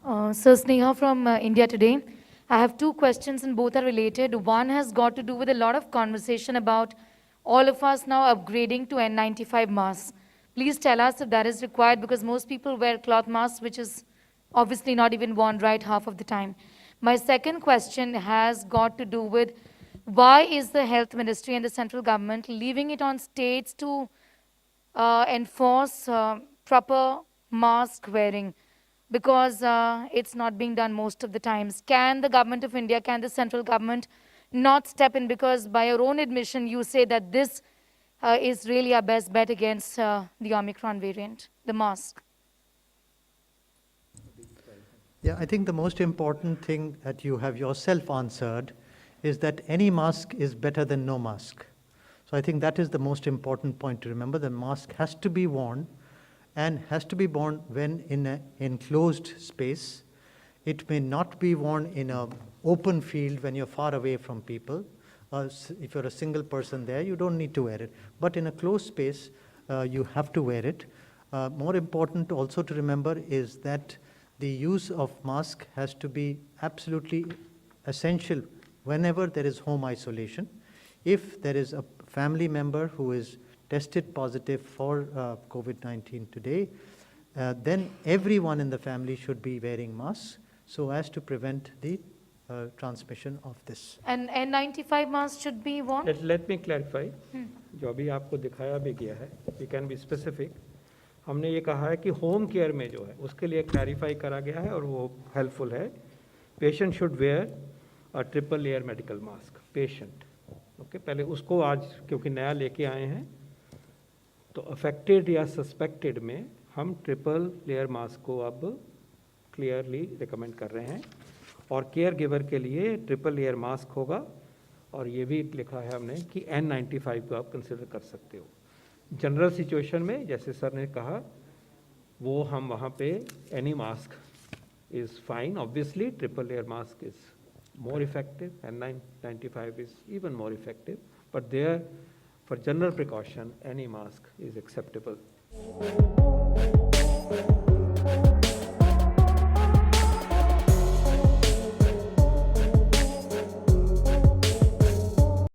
So Sneha from India Today. I have two questions and both are related. One has got to do with a lot of conversation about all of us now upgrading to N95 masks. Please tell us if that is required because most people wear cloth masks, which is obviously not even worn right half of the time. My second question has got to do with why is the health ministry and the central government leaving it on states to enforce proper mask wearing because it's not being done most of the times. Can the government of India, can the central government not step in because by your own admission you say that this is really our best bet against the Omicron variant, the mask? Yeah, I think the most important thing that you have yourself answered is that any mask is better than no mask. So I think that is the most important point to remember. The mask has to be worn and has to be worn when in an enclosed space. It may not be worn in an open field when you're far away from people. If you're a single person there, you don't need to wear it. But in a closed space, you have to wear it. More important also to remember is that the use of mask has to be absolutely essential whenever there is home isolation. If there is a family member who is tested positive for COVID-19 today, then everyone in the family should be wearing masks so as to prevent the transmission of this. And N95 mask should be worn? Let me clarify. जो अभी आपको दिखाया भी गया है, we can be specific. हमने ये कहा है कि होम केयर में जो है उसके लिए क्लैरिफाई करा गया है और वो हेल्पफुल है. Patient should wear a triple layer medical mask. Patient okay पहले उसको आज क्योंकि नया लेके आए हैं तो अफेक्टेड या सस्पेक्टेड में हम ट्रिपल लेयर मास्क को अब क्लियरली रिकमेंड कर रहे हैं और केयर गिवर के लिए ट्रिपल लेयर मास्क होगा. और ये भी लिखा है हमने कि N95 को आप कंसिडर कर सकते हो. जनरल सिचुएशन में जैसे सर ने कहा वो हम वहाँ पे any mask is fine. Obviously triple layer mask is more effective and N95 is even more effective, but there for general precaution any mask is acceptable.